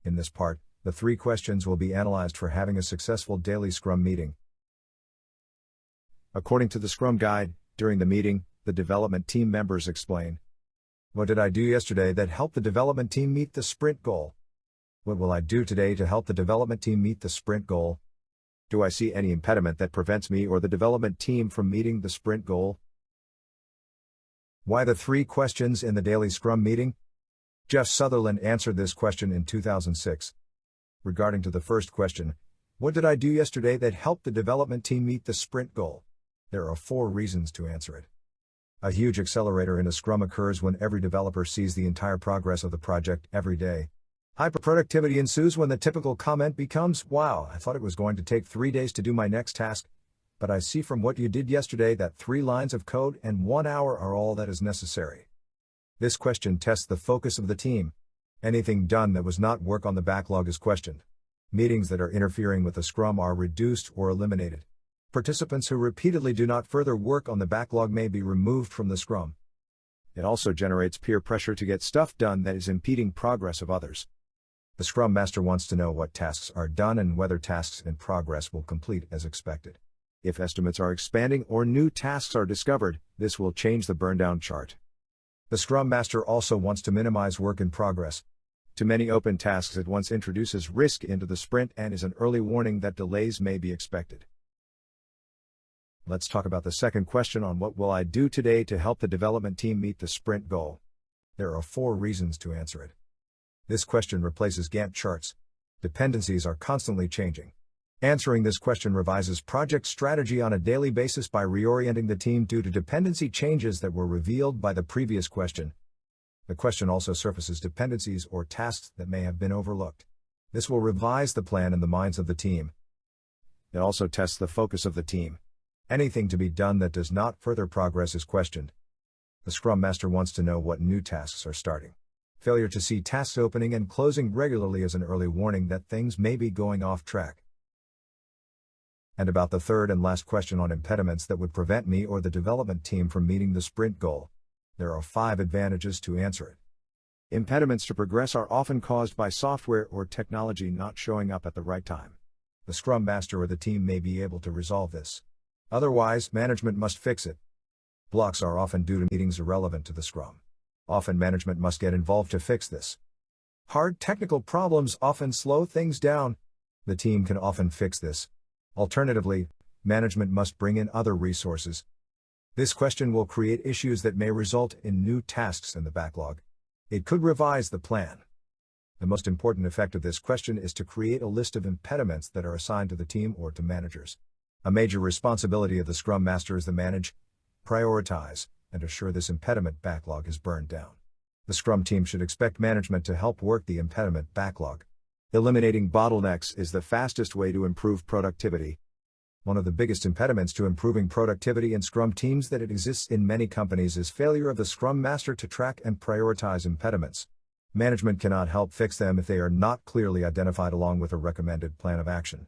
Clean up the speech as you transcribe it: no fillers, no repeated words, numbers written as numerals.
In this part, the 3 questions will be analyzed for having a successful daily Scrum meeting. According to the Scrum Guide, during the meeting, the development team members explain: what did I do yesterday that helped the development team meet the sprint goal? What will I do today to help the development team meet the sprint goal? Do I see any impediment that prevents me or the development team from meeting the sprint goal? Why the 3 questions in the Daily Scrum meeting? Jeff Sutherland answered this question in 2006. Regarding to the first question, what did I do yesterday that helped the development team meet the sprint goal? There are 4 reasons to answer it. A huge accelerator in a Scrum occurs when every developer sees the entire progress of the project every day. Hyperproductivity ensues when the typical comment becomes, "Wow, I thought it was going to take 3 days to do my next task, but I see from what you did yesterday that 3 lines of code and 1 hour are all that is necessary." This question tests the focus of the team. Anything done that was not work on the backlog is questioned. Meetings that are interfering with the Scrum are reduced or eliminated. Participants who repeatedly do not further work on the backlog may be removed from the Scrum. It also generates peer pressure to get stuff done that is impeding progress of others. The Scrum Master wants to know what tasks are done and whether tasks in progress will complete as expected. If estimates are expanding or new tasks are discovered, this will change the burndown chart. The Scrum Master also wants to minimize work in progress. Too many open tasks at once introduces risk into the sprint and is an early warning that delays may be expected. Let's talk about the second question on what will I do today to help the development team meet the sprint goal. There are 4 reasons to answer it. This question replaces Gantt charts. Dependencies are constantly changing. Answering this question revises project strategy on a daily basis by reorienting the team due to dependency changes that were revealed by the previous question. The question also surfaces dependencies or tasks that may have been overlooked. This will revise the plan in the minds of the team. It also tests the focus of the team. Anything to be done that does not further progress is questioned. The Scrum Master wants to know what new tasks are starting. Failure to see tasks opening and closing regularly is an early warning that things may be going off track. And about the third and last question on impediments that would prevent me or the development team from meeting the sprint goal. There are 5 advantages to answer it. Impediments to progress are often caused by software or technology not showing up at the right time. The Scrum Master or the team may be able to resolve this. Otherwise, management must fix it. Blocks are often due to meetings irrelevant to the Scrum. Often management must get involved to fix this. Hard technical problems often slow things down. The team can often fix this. Alternatively, management must bring in other resources. This question will create issues that may result in new tasks in the backlog. It could revise the plan. The most important effect of this question is to create a list of impediments that are assigned to the team or to managers. A major responsibility of the Scrum Master is to manage, prioritize, and assure this impediment backlog is burned down. The Scrum team should expect management to help work the impediment backlog. Eliminating bottlenecks is the fastest way to improve productivity. One of the biggest impediments to improving productivity in Scrum teams that it exists in many companies is failure of the Scrum Master to track and prioritize impediments. Management cannot help fix them if they are not clearly identified along with a recommended plan of action.